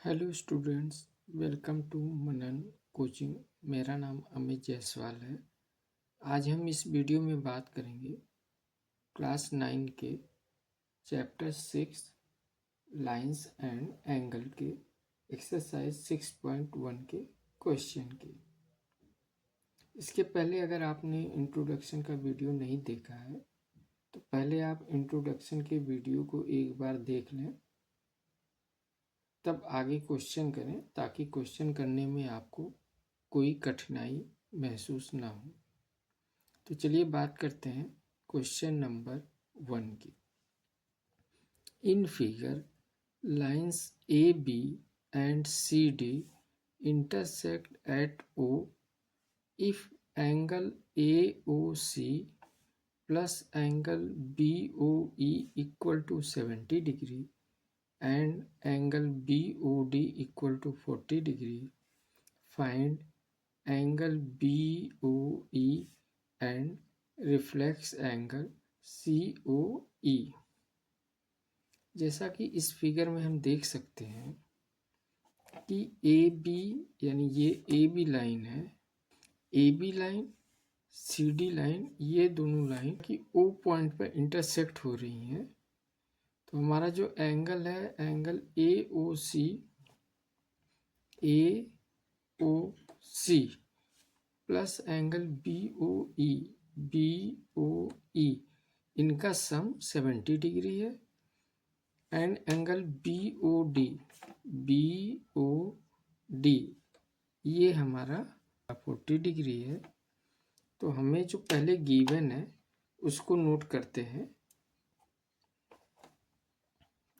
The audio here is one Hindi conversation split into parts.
Hello students, welcome to Manan coaching. मेरा नाम अमित जायसवाल है। आज हम इस वीडियो में बात करेंगे क्लास 9 के चैप्टर 6 लाइंस एंड एंगल के एक्सरसाइज 6.1 के क्वेश्चन के। इसके पहले अगर आपने इंट्रोडक्शन का वीडियो नहीं देखा है तो पहले आप इंट्रोडक्शन के वीडियो को एक बार देख लें, तब आगे क्वेश्चन करें ताकि क्वेश्चन करने में आपको कोई कठिनाई महसूस ना हो। तो चलिए बात करते हैं क्वेश्चन नंबर 1 की। In figure lines A B and C D intersect at O if angle AOC plus angle BOE equal to 70 degree and angle BOD equal to 40 degree. Find angle BOE and reflex angle COE। जैसा कि इस फिगर में हम देख सकते हैं कि ए बी यानी ये ए बी लाइन है, A B line C D line, ये दोनों लाइन की ओ पॉइंट पर इंटरसेक्ट हो रही हैं। तो हमारा जो एंगल है, angle AOC plus angle BOE इनका सम 70 डिग्री है एंड एंगल BOD ये हमारा 40 डिग्री है। तो हमें जो पहले गिवन है उसको नोट करते हैं।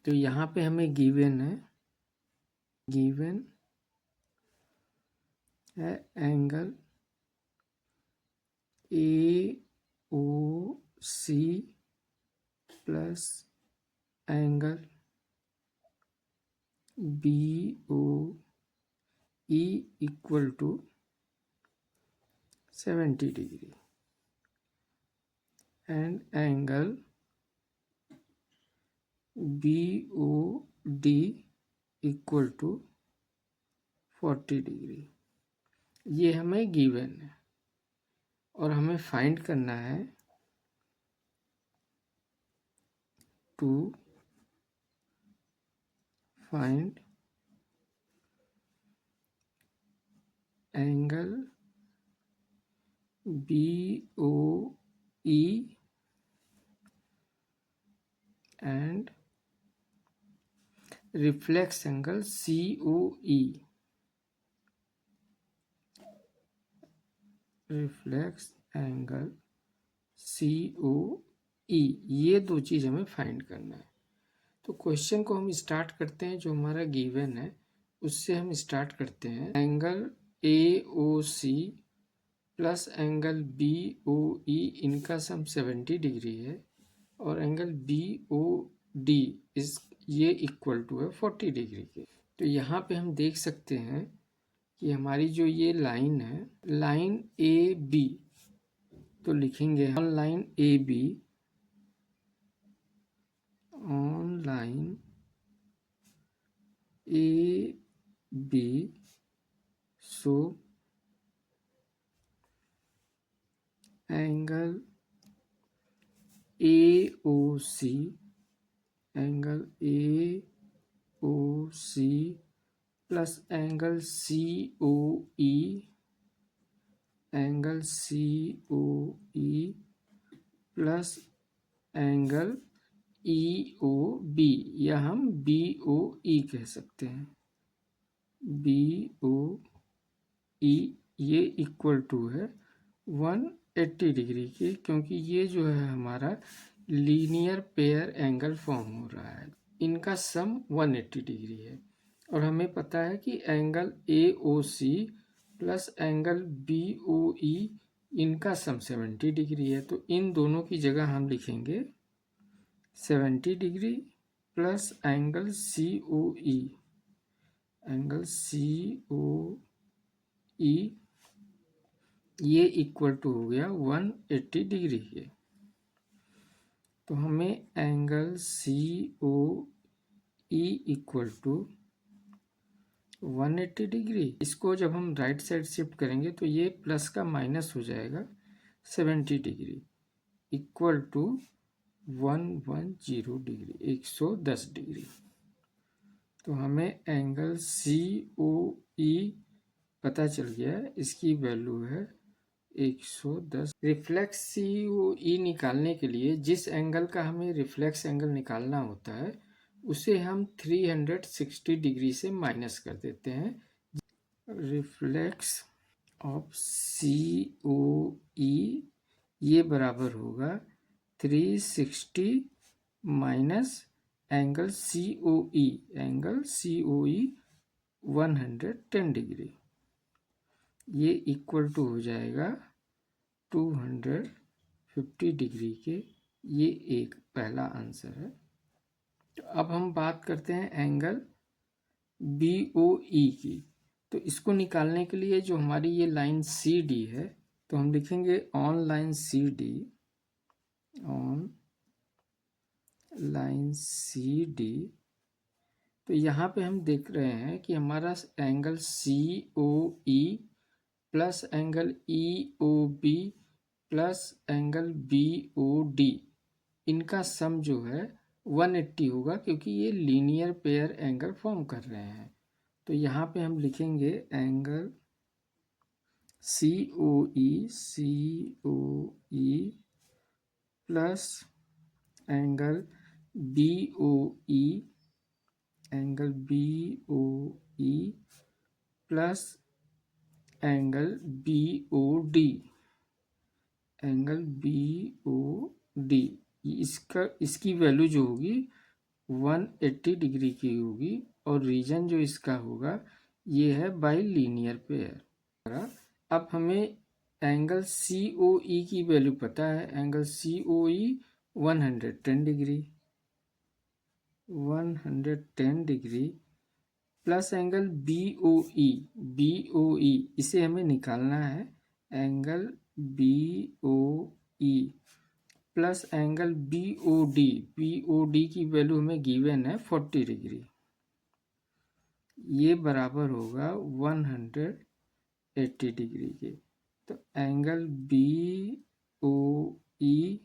तो यहाँ पे हमें गिवन है angle AOC plus angle BOE equal to 70 degree and angle BOD equal to 40 degree. ये हमें गिवन है और हमें फाइंड करना है to find angle BOE and reflex angle COE। reflex angle COE, ये दो चीज़ हमें फाइंड करना है। तो क्वेश्चन को हम स्टार्ट करते हैं, जो हमारा गिवन है उससे हम स्टार्ट करते हैं। Angle AOC plus angle BOE इनका सम 70 डिग्री है और एंगल BOD ये इक्वल टू है 40 डिग्री के। तो यहाँ पे हम देख सकते हैं कि हमारी जो ये लाइन है, लाइन AB, तो लिखेंगे on line AB, on line AB so angle AOC plus angle COE plus angle EOB, या हम BOE कह सकते हैं, BOE ये इक्वल टू है 180 डिग्री के, क्योंकि ये जो है हमारा लीनियर पेयर एंगल फॉर्म हो रहा है। इनका सम 180 डिग्री है और हमें पता है कि angle AOC plus angle BOE इनका सम 70 डिग्री है। तो इन दोनों की जगह हम लिखेंगे 70 degree plus angle COE, angle COE ये इक्वल टू हो गया 180 डिग्री के। तो हमें angle COE equal to 180 degree. इसको जब हम राइट साइड शिफ्ट करेंगे तो ये प्लस का माइनस हो जाएगा 70 degree equal to 110 degree, 110 degree. तो हमें एंगल COE पता चल गया, इसकी वैल्यू है 110। रिफ्लेक्स COE निकालने के लिए जिस एंगल का हमें रिफ्लेक्स एंगल निकालना होता है उसे हम 360 डिग्री से माइनस कर देते हैं। रिफ्लेक्स ऑफ COE ये बराबर होगा 360 minus angle COE, angle COE 110 degree, ये इक्वल टू हो जाएगा 250 डिग्री के। ये एक पहला आंसर है। तो अब हम बात करते हैं एंगल BOE की। तो इसको निकालने के लिए जो हमारी ये लाइन CD है, तो हम लिखेंगे on line CD, on line CD। तो यहाँ पे हम देख रहे हैं कि हमारा angle COE plus angle EOB plus angle BOD, इनका सम जो है 180 होगा, क्योंकि ये लीनियर पेयर एंगल फॉर्म कर रहे हैं। तो यहाँ पे हम लिखेंगे angle COE plus angle BOE plus angle BOD इसकी वैल्यू जो होगी 180 डिग्री की होगी, और रीजन जो इसका होगा ये है बाई लीनियर पेयर। अब हमें एंगल COE की वैल्यू पता है, angle COE 110 degree, 110 degree plus angle BOE इसे हमें निकालना है, angle BOE plus angle BOD की वैल्यू हमें गिवन है 40 डिग्री, ये बराबर होगा 180 डिग्री के। तो एंगल BOE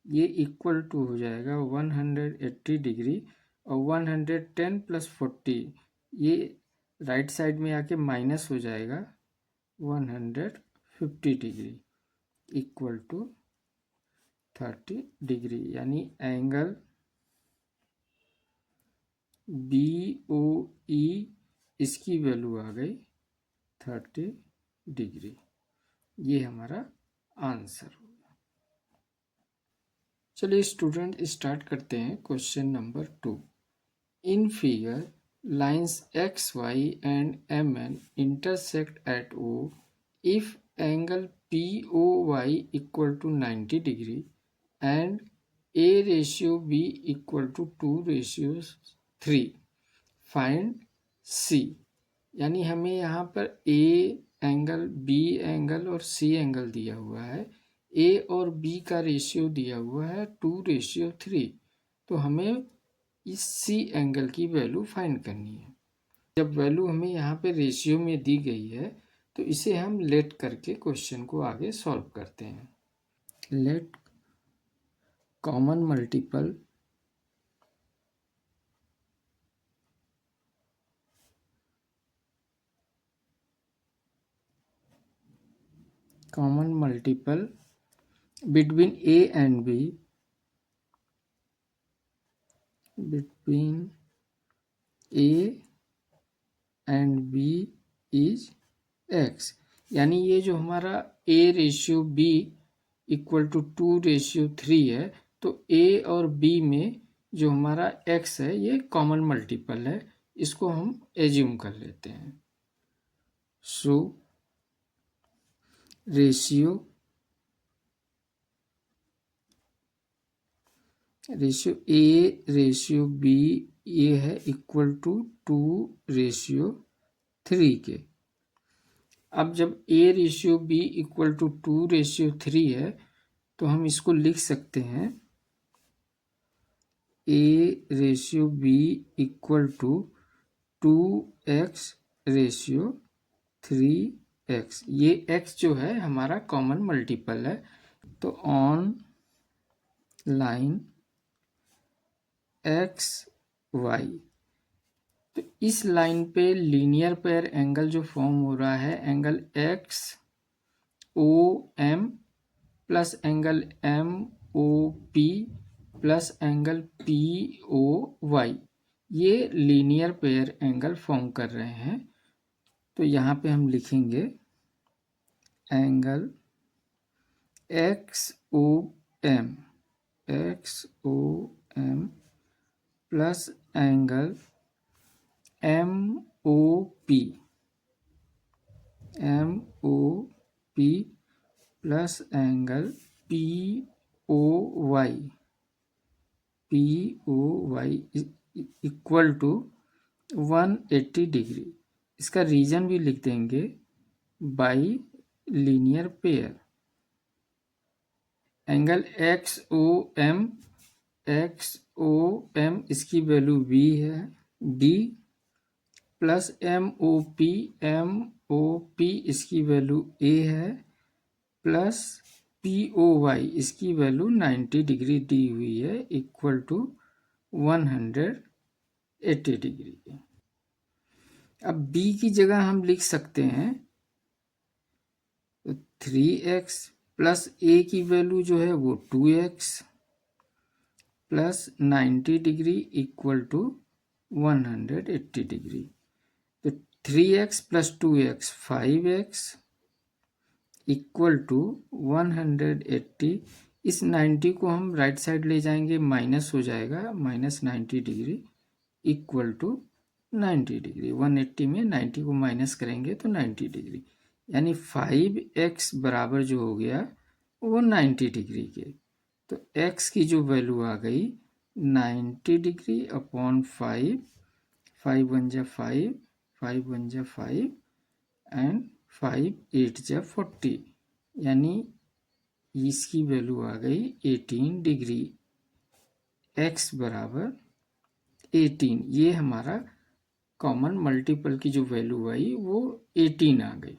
ये इक्वल टू हो जाएगा 180 डिग्री, और 110 प्लस 40 ये राइट साइड में आके माइनस हो जाएगा 150 डिग्री इक्वल टू 30 डिग्री, यानी एंगल BOE इसकी वैल्यू आ गई 30 डिग्री। ये हमारा आंसर होगा। चलिए स्टूडेंट स्टार्ट करते हैं question number 2। In figure lines XY and MN intersect at O if angle POY equal to 90 degree and A ratio B equal to 2:3, find C। यानी हमें यहाँ पर A एंगल, B एंगल और C एंगल दिया हुआ है, A और B का रेशियो दिया हुआ है 2:3। तो हमें इस C एंगल की वैल्यू फाइंड करनी है। जब वैल्यू हमें यहाँ पे रेशियो में दी गई है तो इसे हम लेट करके क्वेश्चन को आगे सॉल्व करते हैं। Late common multiple between A and B, between A and B is X। यानी ये जो हमारा A ratio B equal to 2:3 है, तो A और B में जो हमारा X है ये कॉमन मल्टीपल है, इसको हम एज्यूम कर लेते हैं। So ratio A ratio B ये है इक्वल टू 2:3 के। अब जब A ratio B equal to 2:3 है तो हम इसको लिख सकते हैं A ratio B equal to 2x ratio 3x, ये x जो है हमारा कॉमन मल्टीपल है। तो ऑन लाइन x y, तो इस लाइन पे लीनियर पेयर एंगल जो फॉर्म हो रहा है, angle X O M plus angle M O P plus angle P O Y, ये लीनियर पेयर एंगल फॉर्म कर रहे हैं। तो यहाँ पे हम लिखेंगे angle X O M plus angle M O P plus angle P O Y equal to 180 degree. इसका रीजन भी लिख देंगे by linear pair. Angle X O M इसकी वैल्यू बी है, D plus M O P इसकी वैल्यू ए है, प्लस पी ओ वाई इसकी वैल्यू 90 डिग्री दी हुई है, इक्वल टू 180 डिग्री। अब b की जगह हम लिख सकते हैं 3x प्लस a की वैल्यू जो है वो 2x plus 90 degree equal to 180 degree. तो 3x plus 2x 5x equal to 180। इस 90 को हम राइट साइड ले जाएंगे, माइनस हो जाएगा, minus 90 degree equal to 90 degree. 180 में 90 को माइनस करेंगे तो 90 डिग्री, यानी 5x बराबर जो हो गया वो 90 डिग्री के। तो x की जो वैल्यू आ गई 90 डिग्री अपॉन 5, 5 1 जा 5, 5 1 जा 5 एंड 5 8 जा 40, यानी इसकी वैल्यू आ गई 18 डिग्री। x बराबर 18, ये हमारा कॉमन मल्टीपल की जो वैल्यू आई वो 18 आ गई।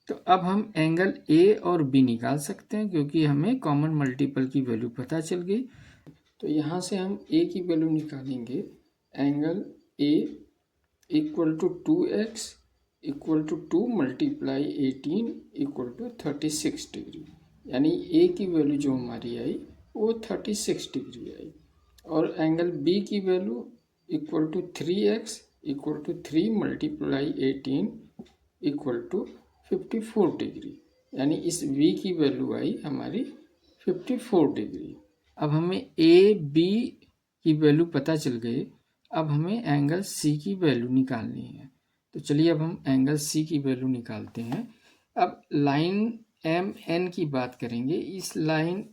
तो अब हम एंगल ए और बी निकाल सकते हैं क्योंकि हमें कॉमन मल्टीपल की वैल्यू पता चल गई। तो यहाँ से हम ए की वैल्यू निकालेंगे, angle A equal to 2x equal to 2 multiply 18 equal to 36 degree, यानी ए की वैल्यू जो हमारी आई वो 36 डिग्री आई। और एंगल बी की value equal to 3x equal to 3 multiply 18 equal to 54 degree, यानी इस v की वैल्यू आई हमारी 54 डिग्री। अब हमें ए बी की वैल्यू पता चल गई, अब हमें एंगल सी की वैल्यू निकालनी है। तो चलिए अब हम एंगल सी की वैल्यू निकालते हैं। अब लाइन एम एन की बात करेंगे। इस लाइन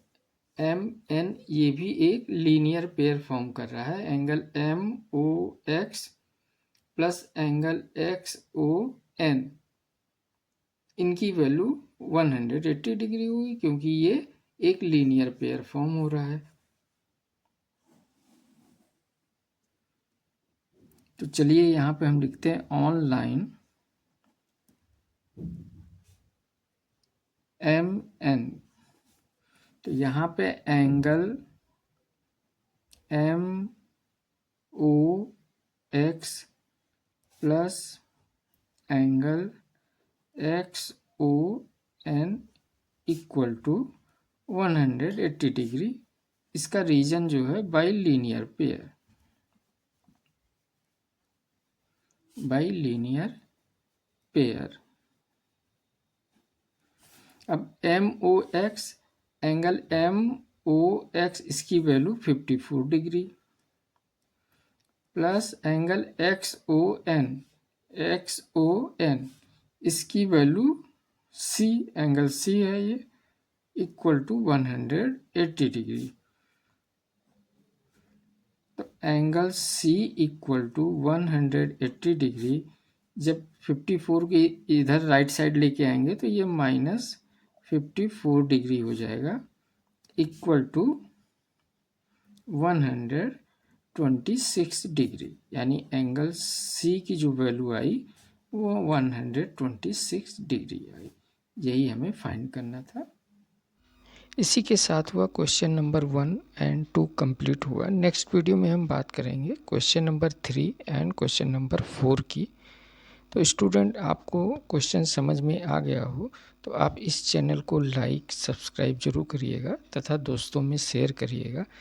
एम एन ये भी एक लीनियर पेयर फॉर्म कर रहा है। Angle M O X plus angle X O N, इनकी वैल्यू 180 डिग्री हुई क्योंकि ये एक लीनियर पेयर फॉर्म हो रहा है। तो चलिए यहाँ पे हम लिखते हैं ऑन लाइन एम एन। तो यहाँ पे angle M O X plus angle X O N equal to 180 degree. इसका रीजन जो है by linear pair, by linear pair. अब M O X, angle M O X इसकी value 54 degree plus angle X O N इसकी वैल्यू सी, एंगल सी है ये, इक्वल टू 180 डिग्री। तो angle C equal to 180 degree. जब 54 के इधर राइट साइड लेके आएंगे तो ये माइनस 54 डिग्री हो जाएगा, इक्वल टू 180 126 डिग्री, यानी एंगल सी की जो वैल्यू आई वो 126 डिग्री आई। यही हमें फाइंड करना था। इसी के साथ हुआ क्वेश्चन नंबर 1 एंड 2 कंप्लीट हुआ। नेक्स्ट वीडियो में हम बात करेंगे question number 3 and question number 4 की। तो स्टूडेंट, आपको क्वेश्चन समझ में आ गया हो तो आप इस चैनल को लाइक सब्सक्राइब जरूर करिएगा तथा दोस्तों में शेयर करिएगा।